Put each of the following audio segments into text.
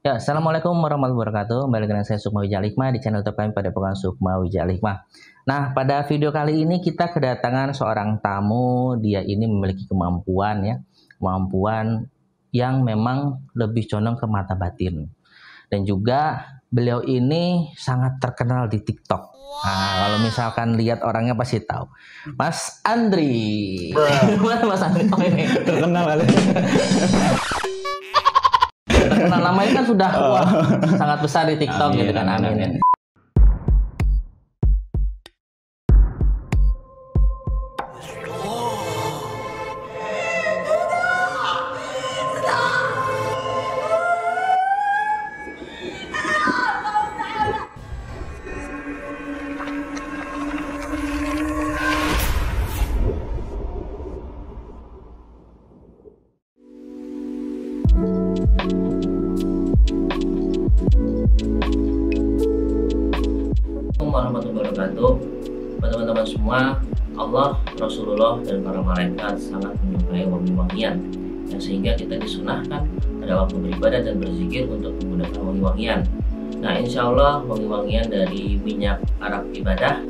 Ya, Assalamualaikum warahmatullahi wabarakatuh. Kembali dengan saya Sukma Wijaya Hikmah di channel terkait pada Pekan Sukma Wijaya Hikmah. Nah, pada video kali ini kita kedatangan seorang tamu. Dia ini memiliki kemampuan yang memang lebih condong ke mata batin. Dan juga beliau ini sangat terkenal di TikTok. Nah, kalau misalkan lihat orangnya pasti tahu. Mas Andri. Mana Mas Andri? Oh, ini. Terkenal kali. Terkenal namanya kan sudah sangat besar di TikTok gitu kan. Amin. Warahmatullahi wabarakatuh. Teman-teman semua, Allah, Rasulullah, dan para malaikat sangat menyukai wangi-wangian, yang sehingga kita disunahkan pada waktu beribadah dan berzikir untuk menggunakan wangi-wangian. Nah, insya Allah wangi-wangian dari minyak Arab ibadah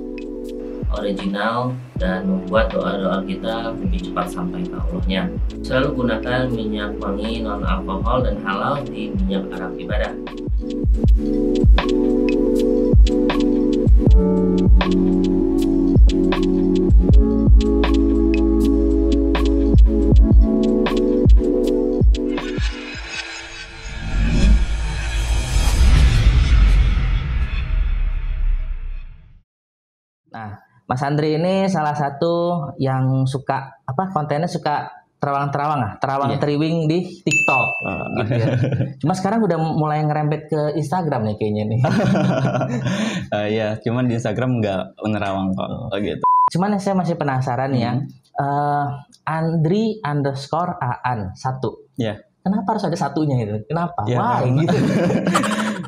original dan membuat doa-doa kita lebih cepat sampai ke Allahnya. Selalu gunakan minyak wangi non alkohol dan halal di minyak Arab ibadah. Nah, Mas Andri ini salah satu yang suka kontennya suka terawang triwing di TikTok. Gitu ya. Cuma sekarang udah mulai ngerembet ke Instagram nih kayaknya nih. Iya, cuman di Instagram nggak nerawang kok. Gitu. Cuman saya masih penasaran ya. Andri _ Aan 1. Iya. Kenapa harus ada satunya gitu? Kenapa? Ya, wah gitu.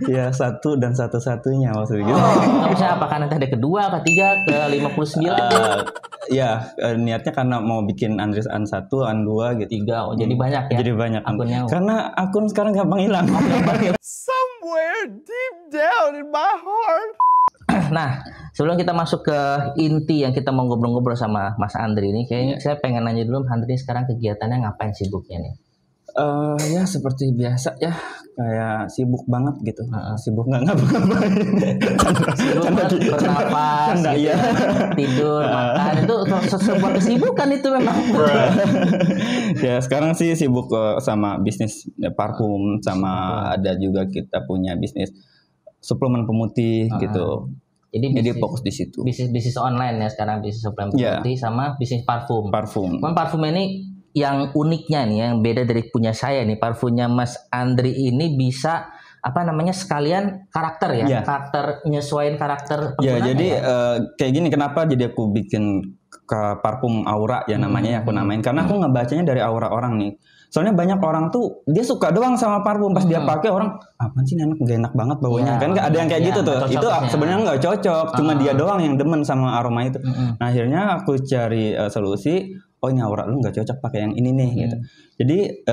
Ya, satu dan satu-satunya maksudnya gitu. Nggak bisa apa kan nanti ada kedua, ketiga, ke 59. Niatnya karena mau bikin Andri Aan 1, Aan 2 gitu. 3. Oh, jadi banyak ya. Jadi banyak akunnya. Karena akun sekarang gampang hilang. Somewhere deep down in my heart. Nah, sebelum kita masuk ke inti yang kita mau ngobrol-ngobrol sama Mas Andri ini, kayaknya saya pengen nanya dulu, Mas Andri sekarang kegiatannya ngapain, sibuknya nih? Ya seperti biasa ya, kayak sibuk banget gitu. Sibuk nggak ngapa-ngapain. Sibuk banget bernapas, gitu, tidur, makan, itu sebuah kesibukan itu memang. Ya sekarang sih sibuk sama bisnis parfum, sama ada juga kita punya bisnis suplemen pemutih gitu. Jadi fokus di situ. Bisnis online ya sekarang, bisnis suplemen pemutih sama bisnis parfum. Parfum ini yang uniknya nih, yang beda dari punya saya nih, parfumnya Mas Andri ini bisa sekalian karakter ya, karakter nyesuaiin karakter penggunanya. Jadi kayak gini, kenapa jadi aku bikin ke parfum aura ya namanya, aku namain karena aku ngebacanya dari aura orang nih. Soalnya banyak orang tuh dia suka doang sama parfum, pas dia pakai orang apaan sih enak, gak enak banget baunya, kan ada yang kayak gitu tuh. Itu sebenarnya nggak cocok, cuma dia doang yang demen sama aroma itu. Nah akhirnya aku cari solusi. Oh ini aura lu nggak cocok pakai yang ini nih gitu. Jadi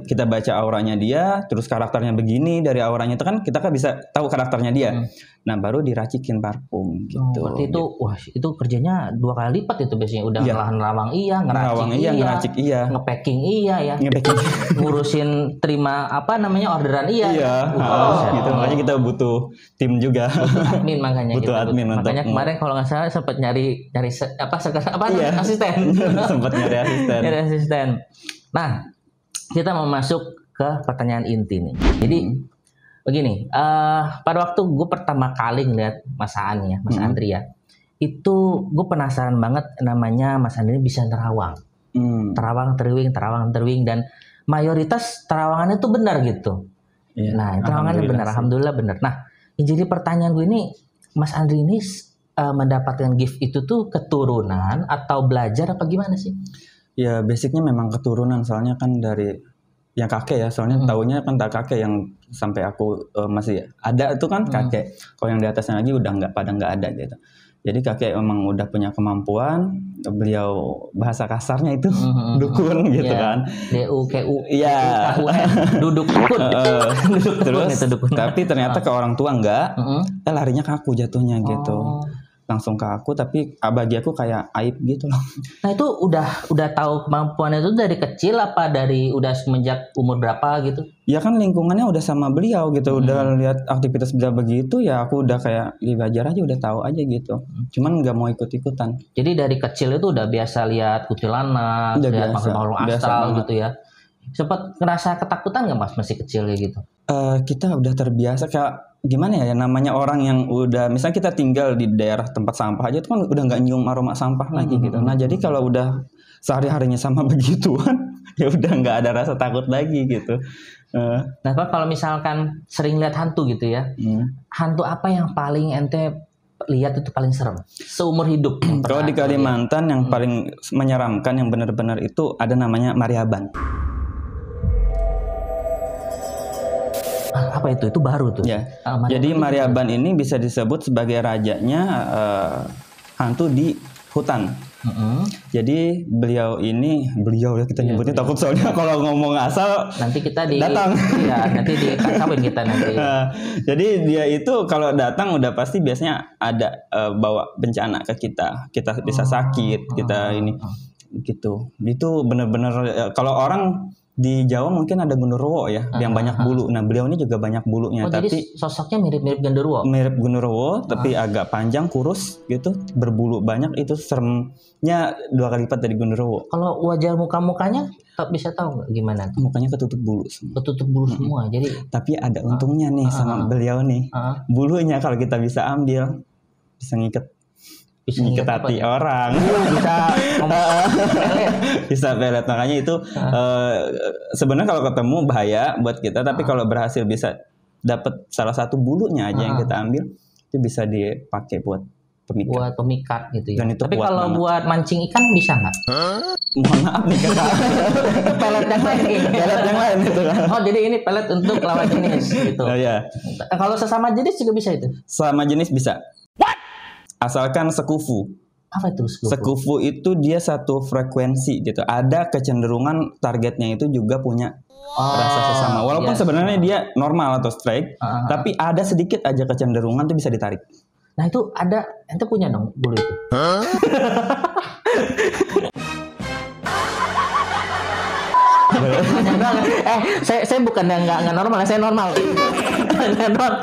kita baca auranya dia, terus karakternya begini, dari auranya itu kan kita kan bisa tahu karakternya dia. Nah baru diracikin parfum gitu. Berarti itu wah itu kerjanya 2 kali lipat itu biasanya, udah ngerawang iya, ngeracik iya, ngepacking iya ya. Ngurusin terima orderan iya. Gitu. Makanya kita butuh tim juga. Butuh admin makanya. Makanya kemarin kalau nggak salah sempat nyari asisten. Sempat nyari asisten. Nah, kita mau masuk ke pertanyaan inti nih. Jadi begini, pada waktu gue pertama kali ngeliat Mas Andri ya, itu gue penasaran banget, namanya Mas Andri bisa nerawang, terawang terwing, dan mayoritas terawangannya tuh benar gitu. Nah, terawangannya benar, alhamdulillah benar. Nah, yang jadi pertanyaan gue ini, Mas Andri ini mendapatkan gift itu tuh keturunan atau belajar apa gimana sih? Ya basicnya memang keturunan, soalnya kan dari yang kakek ya, soalnya taunya kan kakek yang sampai aku masih ada itu kan kakek. Kalau yang di atasnya lagi udah nggak ada gitu. Jadi kakek memang udah punya kemampuan, beliau bahasa kasarnya itu dukun gitu kan. DUKU. Iya. Duduk dukun. Duduk Terus itu dukun. tapi ternyata ke orang tua enggak, larinya ke aku jatuhnya gitu. Oh. Langsung ke aku, tapi bagi aku kayak aib gitu loh. Nah itu udah tahu kemampuannya itu dari kecil apa dari udah semenjak umur berapa gitu? Ya kan lingkungannya udah sama beliau gitu, udah lihat aktivitas beliau begitu, ya aku udah kayak belajar aja, udah tahu aja gitu. Cuman nggak mau ikut-ikutan. Jadi dari kecil itu udah biasa lihat kuntilanak, Udah lihat biasa, makhluk biasa astral banget. gitu ya. Sempat ngerasa ketakutan nggak mas masih kecil kayak gitu? Kita udah terbiasa kayak gimana ya, namanya orang yang udah misalnya kita tinggal di daerah tempat sampah aja itu kan udah nggak nyium aroma sampah lagi gitu. Nah jadi kalau udah sehari-harinya sama begituan ya udah nggak ada rasa takut lagi gitu. Nah Pak, kalau misalkan sering lihat hantu gitu ya, hantu apa yang paling ente lihat itu paling serem seumur hidup? Kalau di Kalimantan yang paling menyeramkan yang benar-benar itu ada namanya Mariaban. Apa itu? Itu baru tuh. Ya. Mariaban Jadi itu Mariaban ini bisa disebut sebagai rajanya hantu di hutan. Jadi beliau ya kita nyebutnya takut soalnya kalau ngomong asal nanti kita datang. Iya, nanti dikacauin kita nanti. Jadi dia itu kalau datang udah pasti biasanya ada bawa bencana ke kita. Kita bisa sakit, kita ini gitu. Itu benar-benar kalau orang di Jawa mungkin ada genderuwo ya, yang banyak bulu. Nah, beliau ini juga banyak bulunya, Jadi tapi sosoknya mirip-mirip genderuwo. mirip genderuwo, tapi agak panjang, kurus gitu, berbulu banyak. Itu seremnya 2 kali lipat dari genderuwo. Kalau wajah muka-mukanya tak bisa tahu nggak gimana? Mukanya ketutup bulu semua. Ketutup bulu semua. Jadi Tapi ada untungnya nih sama beliau nih. Bulunya kalau kita bisa ambil, bisa ngiket hati orang. Bisa Bisa pelet. Makanya itu sebenarnya kalau ketemu bahaya buat kita, tapi kalau berhasil bisa dapat salah satu bulunya aja yang kita ambil, itu bisa dipakai buat pemikat. buat pemikat gitu ya. Dan itu Tapi kuat kalau banget. buat mancing ikan bisa nggak? Mohon maaf nih kakak. Pelet yang lain kayaknya. Pelet yang lain itu kan. Oh jadi ini pelet untuk lawan jenis gitu. Oh ya, Kalau sesama jenis juga bisa itu? sama jenis bisa. Asalkan sekufu. Apa itu? Sekufu itu dia satu frekuensi gitu. Ada kecenderungan targetnya itu juga punya rasa sesama. Walaupun iya. sebenarnya dia normal atau straight, tapi ada sedikit aja kecenderungan tuh bisa ditarik. Nah itu ada, ente punya dong bulu itu? Saya bukan yang nggak normal, saya normal.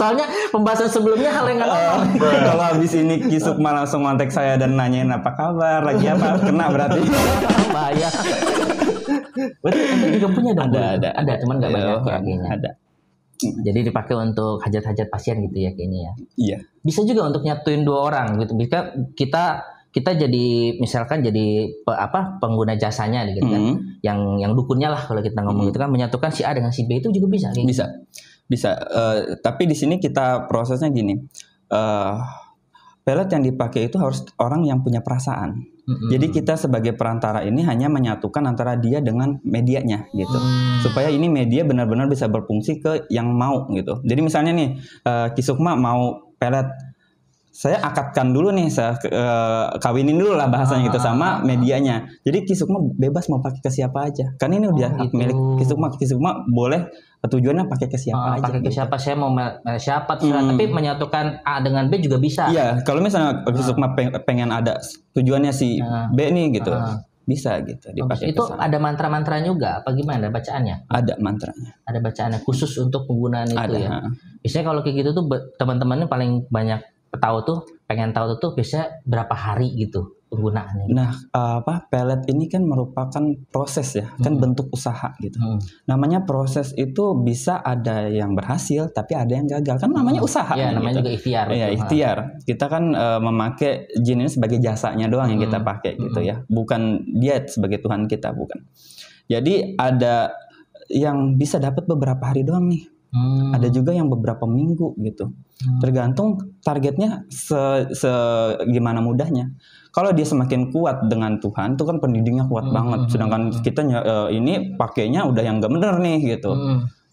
Soalnya pembahasan sebelumnya hal yang nggak normal. Kalau habis ini Kisukma langsung kontak saya dan nanyain apa kabar, lagi apa, kena berarti. Bahaya. Berarti ente juga punya dong? Ada. Ada, cuman nggak banyak ya kayaknya. Ada. Jadi dipakai untuk hajat-hajat pasien gitu ya kayaknya ya. Iya. Bisa juga untuk nyatuin 2 orang gitu. Bisa kita jadi misalkan jadi pengguna jasanya gitu kan. Yang dukunnya lah kalau kita ngomong gitu kan, menyatukan si A dengan si B itu juga bisa kayak gitu. Bisa. Tapi di sini kita prosesnya gini. Pelet yang dipakai itu harus orang yang punya perasaan. Jadi kita sebagai perantara ini hanya menyatukan antara dia dengan medianya gitu. Supaya ini media benar-benar bisa berfungsi ke yang mau gitu. Jadi misalnya nih Kisukma mau pelet, saya akadkan dulu nih, saya kawinin dulu lah bahasanya gitu sama medianya. Jadi Kisukma bebas mau pakai ke siapa aja. Kan ini udah hak milik Kisukma. Kisukma boleh tujuannya pakai ke siapa aja. Pakai ke gitu. siapa, saya mau siapa terserah. Tapi menyatukan A dengan B juga bisa. Iya, kalau misalnya Kisukma pengen ada tujuannya si B nih gitu. Bisa gitu dipakai. Itu ada mantra-mantra juga apa gimana bacaannya? Ada mantranya. Ada bacaannya khusus untuk penggunaan itu Ada, ya. Biasanya kalau kayak gitu tuh teman-temannya paling banyak pengen tahu tuh biasanya berapa hari gitu penggunaannya. Nah, pelet ini kan merupakan proses ya, kan bentuk usaha gitu. Namanya proses itu bisa ada yang berhasil, tapi ada yang gagal. Kan namanya usaha. Iya, namanya gitu. juga ikhtiar. Iya, ikhtiar. Kita kan memakai jin ini sebagai jasanya doang yang kita pakai gitu ya. Bukan dia sebagai Tuhan kita, bukan. Jadi ada yang bisa dapat beberapa hari doang nih. Ada juga yang beberapa minggu gitu. Tergantung targetnya gimana mudahnya. Kalau dia semakin kuat dengan Tuhan, itu kan pendidiknya kuat banget. Sedangkan kita ini pakainya udah yang gak bener nih gitu.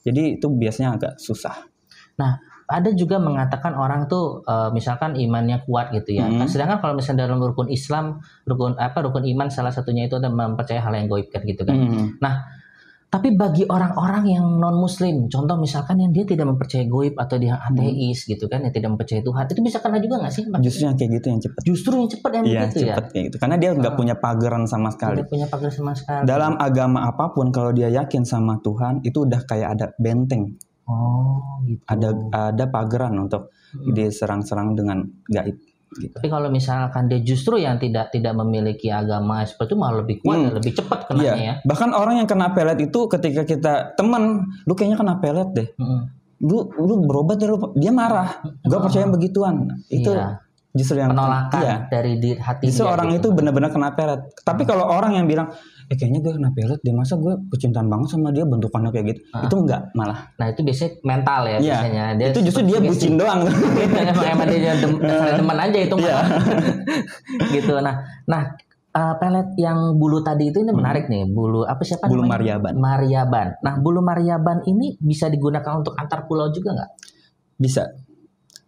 Jadi itu biasanya agak susah. Nah, ada juga mengatakan orang tuh misalkan imannya kuat gitu ya. Sedangkan kalau misalnya dalam rukun Islam, rukun iman salah satunya itu adalah mempercayai hal yang gaib kan gitu kan. Nah, tapi bagi orang-orang yang non muslim, contoh misalkan yang dia tidak mempercayai gaib atau dia ateis gitu kan, yang tidak mempercayai Tuhan, itu bisa kena juga nggak sih? Justru yang kayak gitu yang cepat. Justru yang cepat yang Iya, begitu ya. cepat kayak gitu. Karena dia nggak punya pageran sama sekali. Tidak punya pagar sama sekali. Dalam agama apapun kalau dia yakin sama Tuhan itu udah kayak ada benteng. Oh, gitu. Ada pageran untuk diserang-serang dengan gaib. Gitu. Tapi kalau misalkan dia justru yang tidak memiliki agama seperti itu malah lebih kuat, lebih cepat kenanya ya. Bahkan orang yang kena pelet itu ketika kita teman, lu kayaknya kena pelet deh. Lu berobat deh, dia marah. Gua percaya begituan. Itu justru yang penolakan dari hati justru dia. orang gitu. itu benar-benar kena pelet. Tapi kalau orang yang bilang kayaknya gue kena pelet deh, masa gue kecintaan banget sama dia bentukannya kayak gitu, itu enggak malah. Nah itu biasanya mental ya biasanya. Dia itu justru dia bucin doang. Emang dia teman aja itu gitu. Nah pelet yang bulu tadi itu ini menarik nih, bulu apa siapa bulu namanya? Maryaban. Nah bulu Maryaban ini bisa digunakan untuk antar pulau juga nggak? Bisa.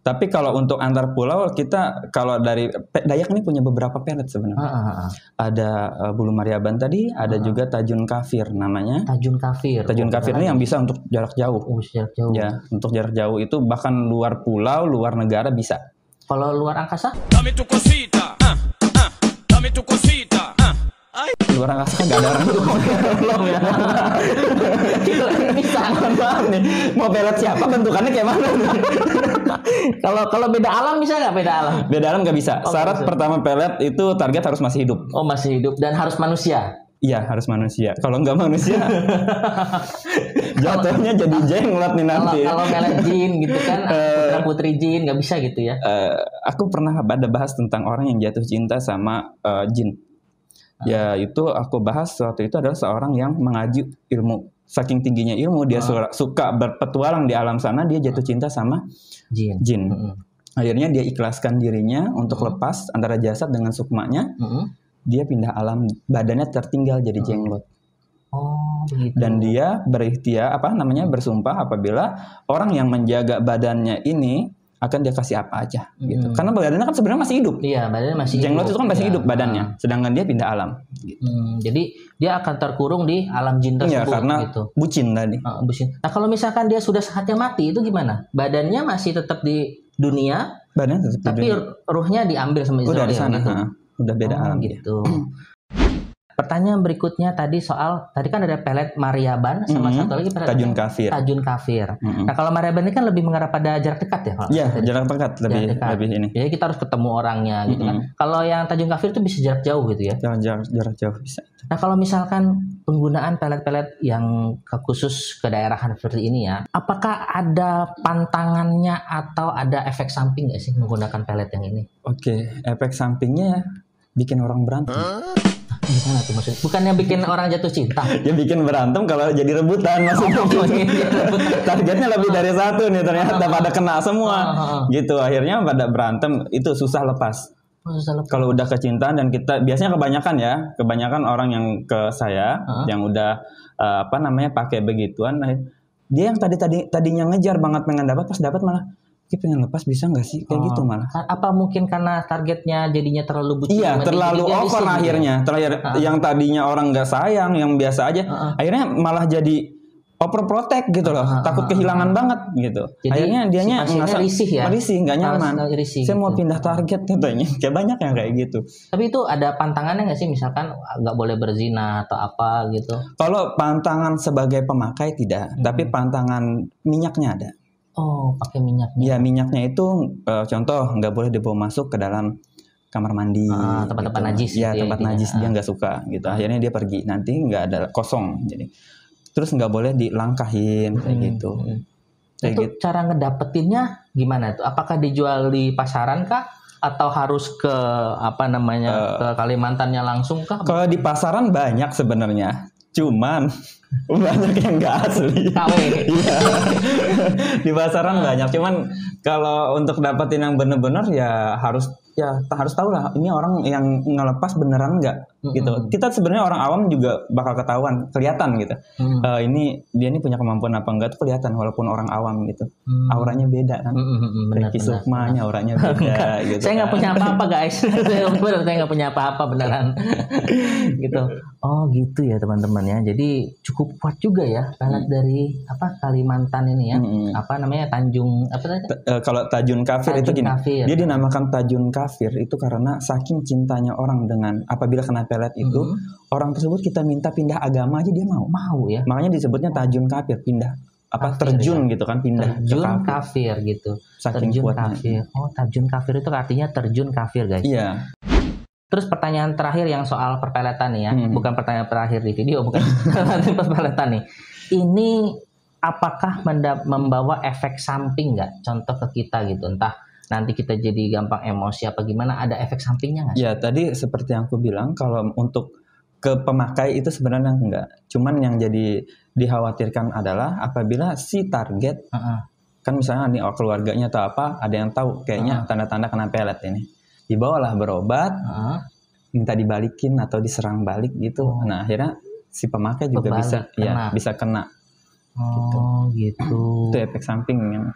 Tapi kalau untuk antar pulau kita kalau dari Dayak ini punya beberapa pelet sebenarnya. Ada bulu Maryaban tadi, ada juga tajun kafir namanya. Tajun kafir. Tajun kafir ini yang bisa untuk jarak jauh. Jarak jauh. Ya, untuk jarak jauh itu bahkan luar pulau, luar negara bisa. Kalau luar angkasa? Dame tu cosita, dame tu cosita. Luar angkasa kan nggak ada orang Belum ya. Bisa. Maaf nih, mau pelet siapa bentukannya kayak mana? Kalau beda alam bisa nggak beda alam? Beda alam nggak bisa. Syarat pertama pelet itu target harus masih hidup. Oh masih hidup dan harus manusia. Iya harus manusia. Kalau nggak manusia, jatuhnya jadi jenglot nih nanti. Kalau pelet jin gitu kan, putra putri jin nggak bisa gitu ya? Aku pernah ada bahas tentang orang yang jatuh cinta sama jin. Ya itu aku bahas waktu itu adalah seorang yang mengaji ilmu. Saking tingginya ilmu dia suka berpetualang di alam sana, dia jatuh cinta sama jin. Akhirnya dia ikhlaskan dirinya untuk lepas antara jasad dengan sukmanya. Dia pindah alam, badannya tertinggal jadi jenglot. Oh, begitu. Dan dia bersumpah apabila orang yang menjaga badannya ini akan dia kasih apa aja gitu. Karena badannya kan sebenarnya masih hidup. Iya, badannya masih jenglot hidup. itu kan masih hidup badannya, sedangkan dia pindah alam. Gitu. Jadi dia akan terkurung di alam jin tersebut. Iya, karena gitu. bucin tadi. Bucin. Nah kalau misalkan dia sudah saatnya mati itu gimana? Badannya masih tetap di dunia, badannya tetap tapi di dunia. Ruhnya diambil sama Israel. Udah di sana, gitu. Udah beda alam gitu. Pertanyaan berikutnya tadi kan ada pelet Maryaban sama satu lagi pelet Tajun kafir. Nah kalau Maryaban ini kan lebih mengarah pada jarak dekat ya? Iya jarak dekat lebih ini. Jadi kita harus ketemu orangnya gitu kan. Kalau yang Tajun kafir itu bisa jarak jauh gitu ya? Jarak jauh bisa. Nah kalau misalkan penggunaan pelet-pelet yang khusus ke daerahan seperti ini ya, apakah ada pantangannya atau ada efek samping nggak sih menggunakan pelet yang ini? Oke, efek sampingnya ya bikin orang berantem. Gimana tuh maksudnya? Bukannya bikin orang jatuh cinta? Ya bikin berantem kalau jadi rebutan maksudnya. Targetnya lebih dari satu nih ternyata pada kena semua. Gitu akhirnya pada berantem itu susah lepas. Kalau udah kecintaan dan kita biasanya kebanyakan orang yang ke saya yang udah pakai begituan, dia yang tadinya ngejar banget pengen dapat, pas dapat malah pengen lepas bisa nggak sih kayak gitu malah. Apa mungkin karena targetnya jadinya terlalu bucin? Iya terlalu over akhirnya. Yang tadinya orang nggak sayang, yang biasa aja, akhirnya malah jadi overprotect gitu loh, takut kehilangan banget gitu. Jadi, akhirnya dianya risih, nggak nyaman. Saya mau pindah target katanya. Kayak banyak yang kayak gitu. Tapi itu ada pantangannya nggak sih, misalkan nggak boleh berzina atau apa gitu? Kalau pantangan sebagai pemakai tidak, tapi pantangan minyaknya ada. Oh, pakai minyaknya. Iya, minyaknya itu contoh nggak boleh dibawa masuk ke dalam kamar mandi. Tempat-tempat gitu. najis. Iya, tempat najis dia nggak suka gitu. Akhirnya dia pergi. Nanti nggak ada kosong. Jadi terus nggak boleh dilangkahin kayak gitu. Itu gitu. Cara ngedapetinnya gimana tuh? Apakah dijual di pasaran kah? Atau harus ke ke Kalimantannya langsung kah? Kalau di pasaran banyak sebenarnya. Cuman banyak yang nggak asli. KW. Iya. Di pasaran banyak. Cuman kalau untuk dapetin yang bener-bener ya harus tahu lah ini orang yang ngelepas beneran nggak. gitu. Kita sebenarnya orang awam juga bakal kelihatan gitu. Ini dia punya kemampuan apa enggak tuh kelihatan walaupun orang awam gitu. Auranya beda kan. Ricky Sukmanya auranya beda gitu. Saya nggak punya apa-apa guys. Saya nggak punya apa-apa beneran. Gitu. Oh gitu ya teman-teman ya. Jadi cukup kuat juga ya pelet dari Kalimantan ini ya. Apa namanya Tanjung apa tadi? Kalau Tajun Kafir itu gini. Kafir. Dia dinamakan Tajun Kafir itu karena saking cintanya orang dengan apabila kena pelet itu orang tersebut kita minta pindah agama aja dia mau ya. Makanya disebutnya Tajun Kafir, pindah terjun ya? Gitu kan, pindah terjun kafir gitu. Saking terjun kuatnya. Kafir. Oh, Tajun Kafir itu artinya terjun kafir guys. Iya. Terus pertanyaan terakhir yang soal perpeletan nih ya, bukan pertanyaan terakhir di video, bukan perpeletan nih. Ini apakah membawa efek samping nggak? Contoh ke kita gitu, entah nanti kita jadi gampang emosi apa gimana, ada efek sampingnya nggak? Ya tadi seperti yang aku bilang, kalau untuk ke pemakai itu sebenarnya enggak. Cuman yang jadi dikhawatirkan adalah apabila si target, kan misalnya nih keluarganya atau apa, ada yang tahu kayaknya tanda-tanda kena pelet ini. Dibawalah berobat, minta dibalikin atau diserang balik gitu. Nah akhirnya si pemakai juga bisa kena. Oh gitu. Itu efek samping yang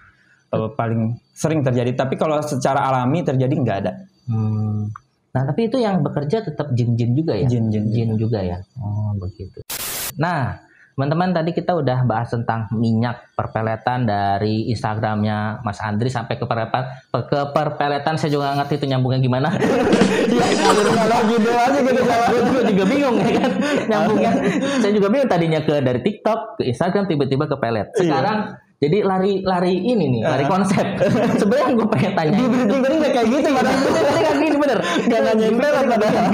paling sering terjadi. Tapi kalau secara alami terjadi nggak ada. Nah tapi itu yang bekerja tetap jin-jin juga ya? Jin juga ya. Oh begitu. Nah teman-teman tadi kita udah bahas tentang minyak perpeletan dari Instagramnya Mas Andri sampai ke perpeletan. Saya juga nggak ngerti itu nyambungnya gimana. Kalau gitu aja gitu. Gue juga bingung ya kan nyambungnya. Saya juga bingung tadinya dari TikTok ke Instagram tiba-tiba ke pelet. Sekarang jadi lari ini nih, lari konsep. Sebenarnya gue pengen tanya. Berarti nggak kayak gitu padahal. Kan gini bener. Gak nanyain pelet padahal.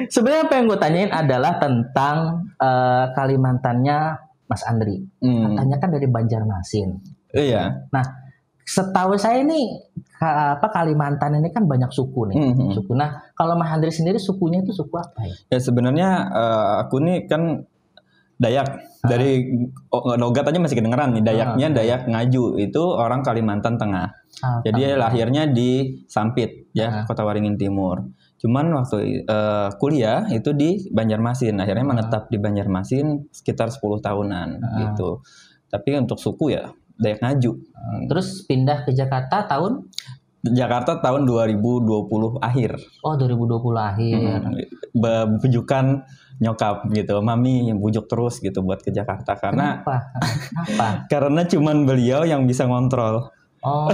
Sebenarnya apa yang gue tanyain adalah tentang Kalimantannya Mas Andri. Katanya kan dari Banjarmasin. Iya. Nah, setahu saya ini Kalimantan ini kan banyak suku nih. Suku. Nah, kalau Mas Andri sendiri sukunya itu suku apa ya? Ya sebenarnya aku nih kan Dayak. Dari logat aja masih kedengeran nih. Dayaknya Dayak Ngaju. Itu orang Kalimantan Tengah. Jadi lahirnya di Sampit ya, Kota Waringin Timur. Cuman waktu kuliah itu di Banjarmasin. Akhirnya menetap di Banjarmasin sekitar 10 tahunan gitu. Tapi untuk suku ya Dayak Ngaju. Terus pindah ke Jakarta tahun? Jakarta tahun 2020 akhir. Oh 2020 akhir. Bujukan nyokap gitu, mami yang bujuk terus gitu buat ke Jakarta karena Kenapa? Karena cuman beliau yang bisa ngontrol. Oh,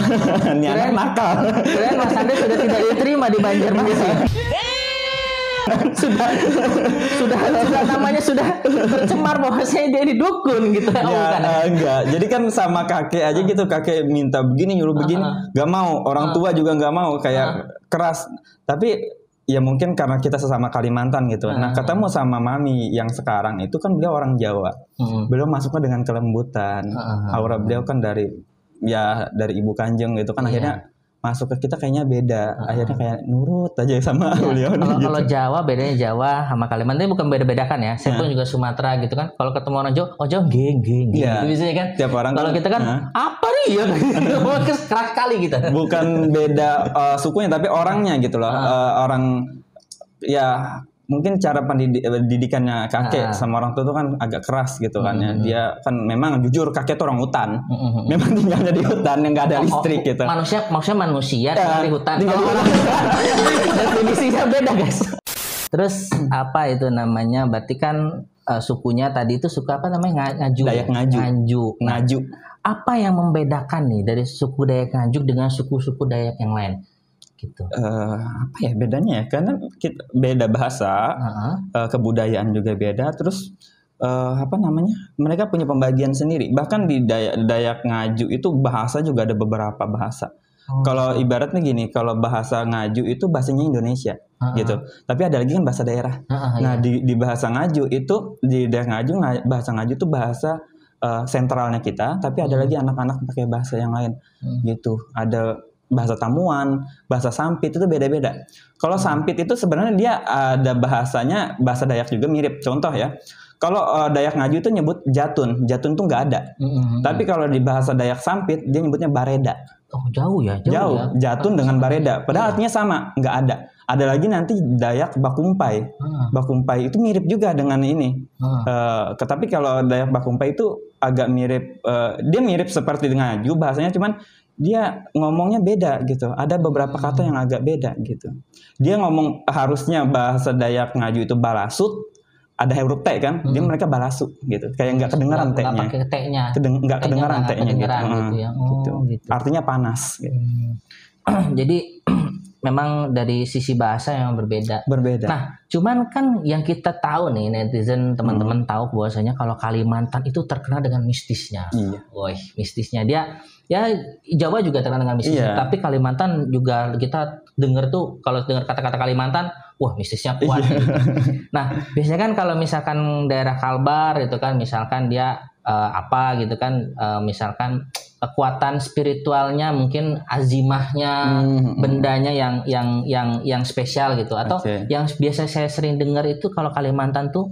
ini anak nakal. Keren Mas Andri sudah tidak diterima di Banjarmasin. sudah namanya sudah tercemar bahwasanya dia di dukun gitu. Enggak. Jadi kan sama kakek aja gitu, kakek minta begini nyuruh begini, nggak mau. Orang tua juga nggak mau, kayak keras. Tapi ya mungkin karena kita sesama Kalimantan gitu. Nah ketemu sama mami yang sekarang itu kan beliau orang Jawa. Beliau masuknya dengan kelembutan. Aura beliau kan dari Ibu Kanjeng gitu kan. Akhirnya masuk ke kita kayaknya beda. Akhirnya kayak nurut aja sama beliau. Kalau Jawa bedanya Jawa sama Kalimantan bukan beda-bedakan ya. Saya pun juga Sumatera gitu kan. Kalau ketemu orang Jawa, Jawa geng gitu biasanya kan. Tiap orang kalau kita kan apa nih ya? Keras kali gitu. Bukan beda sukunya tapi orangnya gitu loh. Orang ya mungkin cara pendidikannya kakek sama orang tua itu kan agak keras gitu kan ya. Dia kan memang jujur kakek tuh orang hutan. Memang tinggalnya di hutan yang nggak ada listrik gitu. Maksudnya manusia di hutan. Kalau orang definisinya beda guys. Terus apa itu namanya? Berarti kan sukunya tadi itu suku apa namanya? Ngaju. Dayak Ngaju. Ngaju. Apa yang membedakan nih dari suku Dayak Ngaju dengan suku-suku Dayak yang lain? Gitu. Apa ya bedanya ya? Karena beda bahasa, kebudayaan juga beda. Terus mereka punya pembagian sendiri. Bahkan di Dayak Ngaju itu bahasa juga ada beberapa bahasa. Kalau ibaratnya gini, kalau bahasa Ngaju itu bahasanya Indonesia gitu. Tapi ada lagi kan bahasa daerah. Nah di bahasa Ngaju itu di Dayak Ngaju bahasa Ngaju itu bahasa sentralnya kita. Tapi ada lagi anak-anak pakai bahasa yang lain gitu. Ada bahasa Tamuan, bahasa Sampit itu beda-beda. Kalau Sampit itu sebenarnya dia ada bahasanya, bahasa Dayak juga mirip. Contoh ya, kalau Dayak Ngaju itu nyebut jatun tuh nggak ada. Tapi kalau di bahasa Dayak Sampit dia nyebutnya bareda. Oh jauh ya. Jatun dengan bareda. Padahal artinya sama, nggak ada. Ada lagi nanti Dayak Bakumpai. Bakumpai itu mirip juga dengan ini. Tetapi kalau Dayak Bakumpai itu agak mirip, dia mirip seperti dengan Ngaju bahasanya, cuman dia ngomongnya beda gitu. Ada beberapa kata yang agak beda gitu. Dia ngomong harusnya bahasa Dayak Ngaju itu balasut, ada huruf T kan, dia mereka balasut gitu. Kayak nggak kedengaran T-nya. Nggak pakai T-nya. Nggak kedengaran T-nya gitu. Gitu ya. Gitu. Gitu. Artinya panas. Gitu. Jadi memang dari sisi bahasa yang berbeda. Berbeda. Nah, cuman kan yang kita tahu nih, netizen teman-teman tahu bahwasanya kalau Kalimantan itu terkenal dengan mistisnya. Iya. Woi, mistisnya dia ya Jawa juga terkenal dengan mistisnya, tapi Kalimantan juga kita dengar tuh kalau dengar kata-kata Kalimantan, wah mistisnya kuat. Gitu. Nah, biasanya kan kalau misalkan daerah Kalbar itu kan misalkan dia apa gitu kan, misalkan kekuatan spiritualnya mungkin azimahnya, bendanya yang spesial gitu, atau yang biasa saya sering dengar itu kalau Kalimantan tuh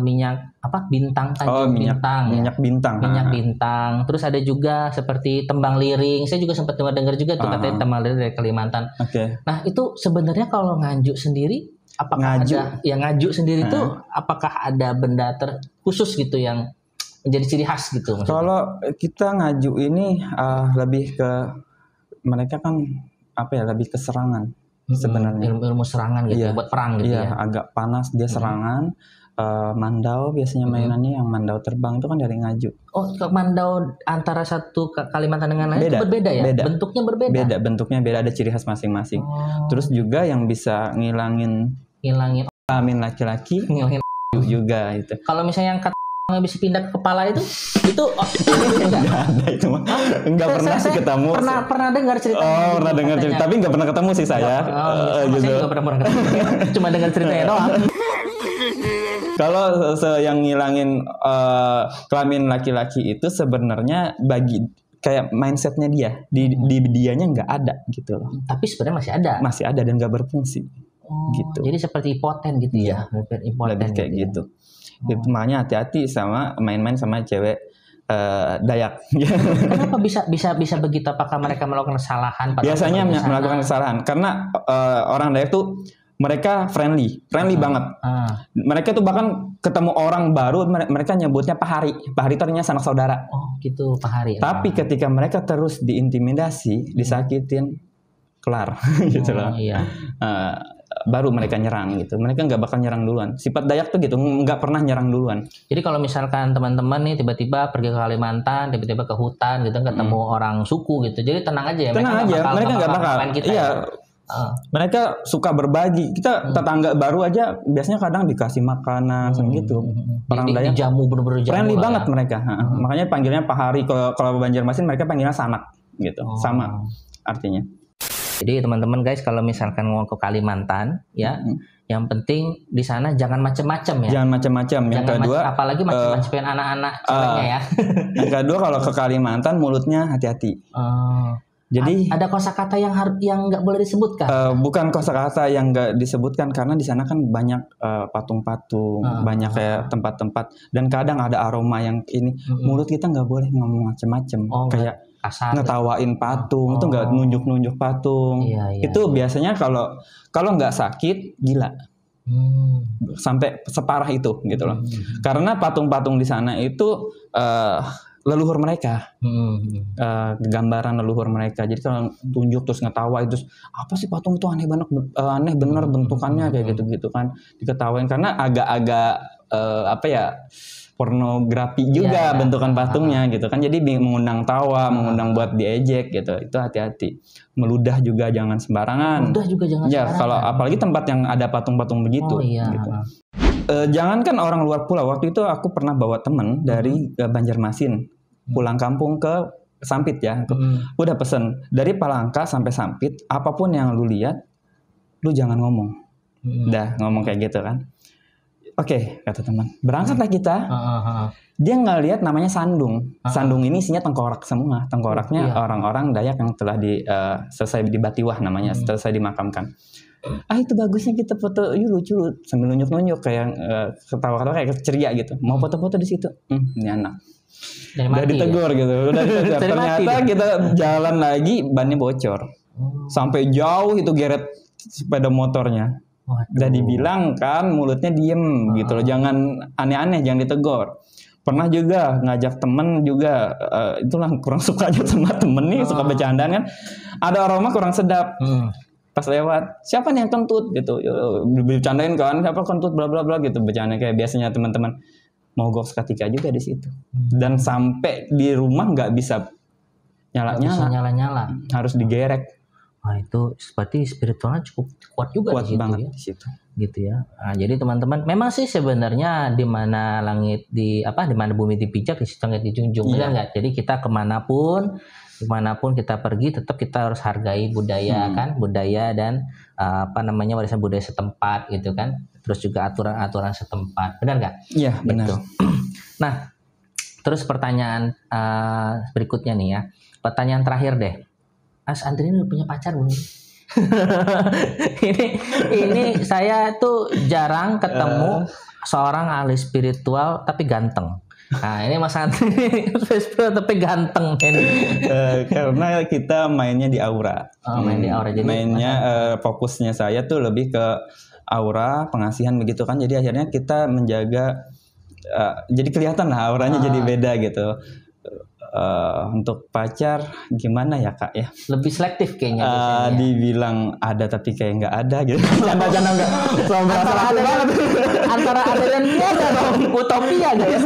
minyak apa bintang, tanjung bintang, minyak bintang, minyak bintang. Terus ada juga seperti tembang liring, saya juga sempat dengar juga tuh katanya tembang liring dari Kalimantan. Nah itu sebenarnya kalau Nganjuk sendiri apakah ada yang Nganjuk sendiri tuh apakah ada benda khusus gitu yang menjadi ciri khas gitu maksudnya? Kalau kita Ngaju ini lebih ke mereka kan apa ya, lebih ke serangan sebenarnya. Ilmu serangan gitu buat perang gitu ya. Agak panas dia serangan. Mandau biasanya mainannya yang mandau terbang itu kan dari Ngaju. Oh, mandau antara satu Kalimantan dengan lain itu berbeda ya? Beda. Bentuknya berbeda? Beda, bentuknya beda, ada ciri khas masing-masing. Terus juga yang bisa ngilangin kelamin laki-laki juga itu. Kalau misalnya yang nggak bisa pindah ke kepala itu enggak ada itu mah. Enggak pernah sih ketemu. Pernah dengar cerita. Oh, pernah dengar cerita, tapi enggak pernah ketemu sih saya. Gitu. Saya juga pernah ketemu. Cuma dengar ceritanya doang. Kalau yang ngilangin kelamin laki-laki itu sebenarnya bagi kayak mindsetnya dia di dianya nggak ada gitu loh. Tapi sebenarnya masih ada dan nggak berfungsi. Gitu. Jadi seperti impoten gitu ya. Lebih kayak gitu. Itu makanya hati-hati sama main-main sama cewek Dayak. Kenapa bisa begitu? Apakah mereka melakukan kesalahan? Biasanya melakukan kesalahan karena orang Dayak tuh mereka friendly banget. Mereka tuh bahkan ketemu orang baru mereka nyebutnya Pak Hari. Pak Hari itu artinya sanak saudara. Oh gitu Pak Hari. Tapi ketika mereka terus diintimidasi, disakitin, kelar gitu loh. Iya. Baru mereka nyerang gitu. Mereka nggak bakal nyerang duluan. Sifat Dayak tuh gitu, nggak pernah nyerang duluan. Jadi kalau misalkan teman-teman nih tiba-tiba pergi ke Kalimantan, tiba-tiba ke hutan gitu, ketemu orang suku gitu. Jadi tenang aja ya. Mereka nggak bakal. Iya. Mereka suka berbagi. Kita tetangga baru aja biasanya kadang dikasih makanan gitu. Orang Dayak jamu bener-bener jamu. Friendly banget mereka. Makanya panggilnya Pak Hari. Kalau Banjarmasin mereka panggilnya Sanak gitu. Sama artinya. Jadi teman-teman guys, kalau misalkan mau ke Kalimantan ya, yang penting di sana jangan macam-macam ya. Jangan macam-macam. Yang kedua, apalagi macam-macamin anak-anak ceweknya ya. Yang kedua kalau ke Kalimantan mulutnya hati-hati. Jadi ada kosakata yang nggak boleh disebutkan? Bukan kosakata yang nggak disebutkan karena di sana kan banyak patung-patung, banyak kayak tempat-tempat dan kadang ada aroma yang ini. Mulut kita nggak boleh ngomong macam-macam. Kayak kasar, ngetawain patung, itu nggak nunjuk-nunjuk patung. Itu biasanya kalau nggak sakit gila. Sampai separah itu gitu loh. Karena patung-patung di sana itu leluhur mereka, gambaran leluhur mereka. Jadi kalau tunjuk terus ngetawa itu apa sih patung itu aneh bener bentukannya kayak gitu kan diketawain karena agak-agak apa ya pornografi juga bentukan patungnya gitu kan. Jadi mengundang tawa, mengundang buat diejek gitu. Itu hati-hati. Meludah juga jangan sembarangan. Meludah juga jangan sembarangan. Ya kalau apalagi tempat yang ada patung-patung begitu. Gitu. Jangankan orang luar pulau. Waktu itu aku pernah bawa temen dari Banjarmasin pulang kampung ke Sampit ya. Udah pesen dari Palangka sampai Sampit, apapun yang lu lihat, lu jangan ngomong. Udah ngomong kayak gitu kan. Oke, kata teman. Berangkatlah kita. Dia ngeliat namanya sandung. Sandung ini isinya tengkorak semua. Tengkoraknya orang-orang Dayak yang telah selesai di Batiwah namanya, selesai dimakamkan. Itu bagusnya kita foto, lucu sambil nunjuk-nunjuk kayak ketawa-ketawa kayak ceria gitu. Mau foto-foto di situ. Ini anak. Udah ditegur gitu. Udah ditegur. Ternyata kita jalan lagi bannya bocor. Sampai jauh itu geret sepeda motornya. Waduh. Udah dibilang kan mulutnya diem gitu loh, jangan aneh-aneh, jangan ditegur. Pernah juga ngajak temen juga, itulah kurang suka aja sama temen nih, suka bercandaan kan. Ada aroma kurang sedap. Pas lewat, siapa nih yang kentut gitu, bercandain kan, siapa kentut bla bla bla gitu, bercanda kayak biasanya teman-teman. Mogok seketika juga di situ. Dan sampai di rumah nggak bisa nyala-nyala, harus digerek. Wah, itu seperti spiritualnya cukup kuat juga Kuat di situ banget ya. di situ. Gitu ya. Nah, jadi teman-teman, memang sih sebenarnya di mana langit di mana bumi dipijak, di situ langit dijunjung, benar nggak? Jadi kita kemanapun kita pergi, tetap kita harus hargai budaya kan, budaya dan warisan budaya setempat gitu kan. Terus juga aturan-aturan setempat, benar nggak? Iya benar. Gitu. Nah, terus pertanyaan berikutnya nih ya, pertanyaan terakhir deh. Mas Andri ini udah punya pacar belum? ini saya tuh jarang ketemu seorang ahli spiritual tapi ganteng. Nah ini Mas Andri spiritual tapi ganteng ini. Karena kita mainnya di aura. Main di aura. Jadi mainnya fokusnya saya tuh lebih ke aura, pengasihan begitu kan. Jadi akhirnya kita menjaga, jadi kelihatan lah auranya jadi beda gitu. Untuk pacar gimana ya Kak ya? Lebih selektif kayaknya biasanya. Dibilang ada tapi kayak nggak ada gitu. Canda-canda nggak. Antara ada dan tiada dong. Utopia guys.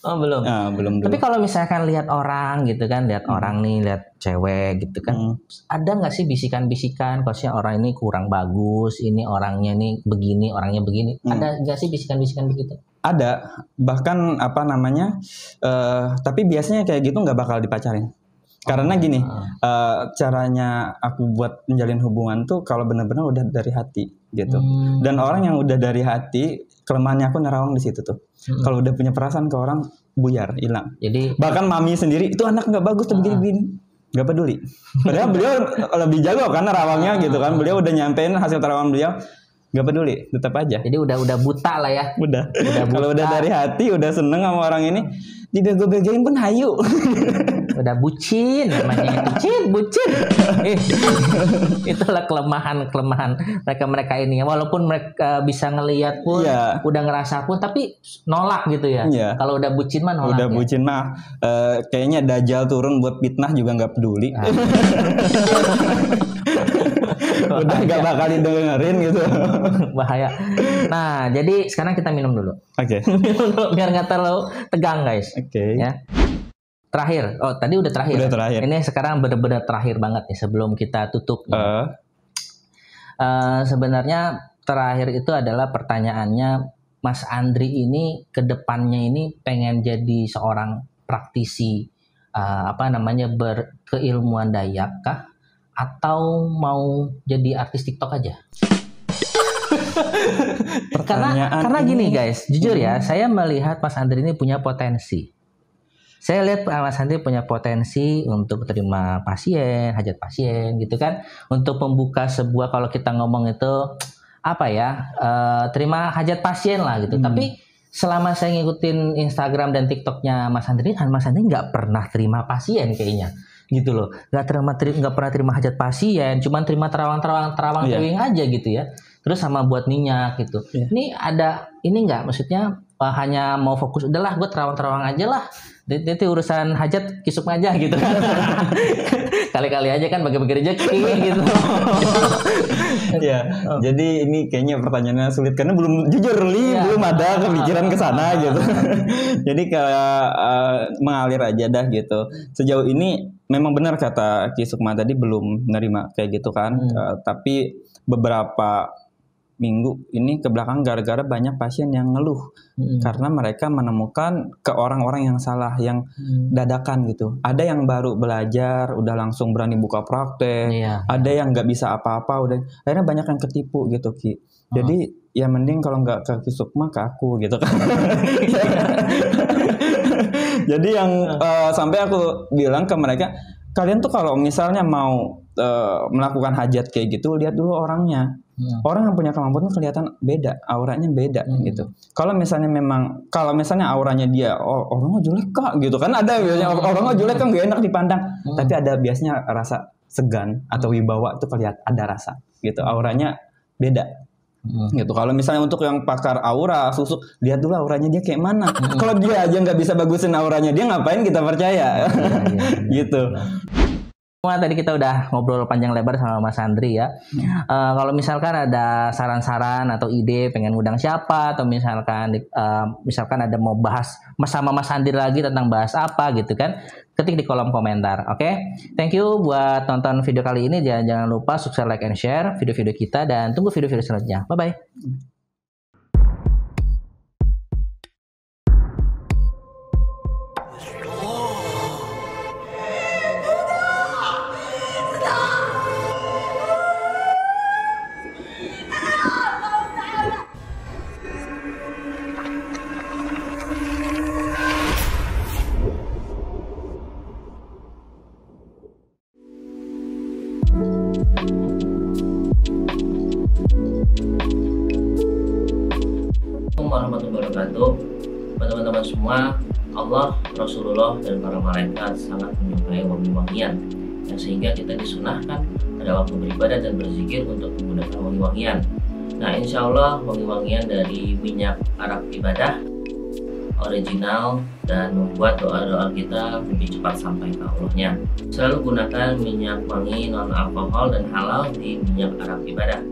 Oh belum. Belum. Tapi kalau misalkan lihat orang gitu kan, lihat orang nih, lihat cewek gitu kan, ada nggak sih bisikan-bisikan, kalau orang ini kurang bagus, ini orangnya nih begini, orangnya begini, ada nggak sih bisikan-bisikan begitu? Ada, bahkan tapi biasanya kayak gitu nggak bakal dipacarin. Karena gini, caranya aku buat menjalin hubungan tuh kalau benar-benar udah dari hati gitu. Dan orang yang udah dari hati, kelemahannya aku nerawang di situ tuh. Kalau udah punya perasaan ke orang, buyar, hilang. Jadi bahkan mami sendiri, itu anak nggak bagus tuh begini-begini, nggak peduli. Padahal beliau lebih jago kan nerawangnya gitu kan. Beliau udah nyampein hasil terawang beliau. Gak peduli, tetap aja. Jadi udah buta lah ya. Udah kalau udah dari hati, udah seneng sama orang ini, dibego-begoin pun hayu. Udah bucin namanya, bucin. Itulah kelemahan mereka ini. Walaupun mereka bisa ngelihat pun, udah ngerasa pun, tapi nolak gitu ya. Kalau udah bucin mah nolak. Udah bucin mah, kayaknya Dajjal turun buat fitnah juga nggak peduli. Udah gak bakal didengerin gitu. Bahaya. Nah, jadi sekarang kita minum dulu. Oke. Biar nggak terlalu tegang, guys. Oke. Ya. Terakhir. Oh, tadi udah terakhir. Udah terakhir. Ini sekarang benar-benar terakhir banget nih sebelum kita tutup. Sebenarnya terakhir itu adalah pertanyaannya, Mas Andri ini ke depannya ini pengen jadi seorang praktisi berkeilmuan Dayak kah? Atau mau jadi artis TikTok aja? karena gini guys, jujur ya, saya melihat Mas Andri ini punya potensi. Saya lihat Mas Andri punya potensi untuk terima pasien, hajat pasien gitu kan, untuk membuka sebuah, kalau kita ngomong itu terima hajat pasien lah gitu. Tapi selama saya ngikutin Instagram dan TikToknya Mas Andri nggak pernah terima pasien kayaknya. Gitu loh, nggak pernah terima hajat pasien, cuman terima terawang tewing aja gitu ya. Terus sama buat minyak gitu. Ini ada ini nggak, maksudnya hanya mau fokus, udahlah gue terawang aja lah, itu urusan hajat kisuk aja gitu. Kali-kali aja kan bagi-bagi rezeki gitu. Jadi ini kayaknya pertanyaannya sulit karena belum ada kepikiran ke sana gitu. Jadi kayak mengalir aja dah gitu. Sejauh ini memang benar kata Ki Sukma tadi, belum menerima kayak gitu kan. Tapi beberapa minggu ini ke belakang gara-gara banyak pasien yang ngeluh karena mereka menemukan ke orang-orang yang salah, yang dadakan gitu. Ada yang baru belajar udah langsung berani buka praktek, ada yang nggak bisa apa-apa udah, akhirnya banyak yang ketipu gitu Ki. Jadi ya mending kalau nggak ke Ki Sukma ke aku gitu kan. Jadi yang sampai aku bilang ke mereka, kalian tuh kalau misalnya mau melakukan hajat kayak gitu, lihat dulu orangnya. Orang yang punya kemampuan kelihatan beda, auranya beda gitu. Kalau misalnya auranya dia orangnya jelek kak gitu kan, ada biasanya orangnya jelek kan gak enak dipandang. Tapi ada biasanya rasa segan atau wibawa tuh kelihatan, ada rasa gitu, auranya beda. Gitu. Kalau misalnya untuk yang pakar aura, susuk, lihat dulu auranya dia kayak mana. Kalau dia aja nggak bisa bagusin auranya, dia ngapain kita percaya? Gitu. Semua tadi kita udah ngobrol panjang lebar sama Mas Andri ya. Kalau misalkan ada saran-saran atau ide pengen ngundang siapa, atau misalkan ada mau bahas sama Mas Andri lagi tentang bahas apa gitu kan, ketik di kolom komentar. Oke? Thank you buat nonton video kali ini. Jangan lupa subscribe, like, and share video-video kita, dan tunggu video-video selanjutnya. Bye bye. Warahmatullahi wabarakatuh. Teman-teman semua, Allah, Rasulullah, dan para malaikat sangat menyukai wangi-wangian, sehingga kita disunahkan pada waktu beribadah dan berzikir untuk menggunakan wangi-wangian. Nah, insya Allah wangi-wangian dari minyak Arab ibadah original dan membuat doa-doa kita lebih cepat sampai ke Allahnya. Selalu gunakan minyak wangi non alkohol dan halal di minyak Arab ibadah.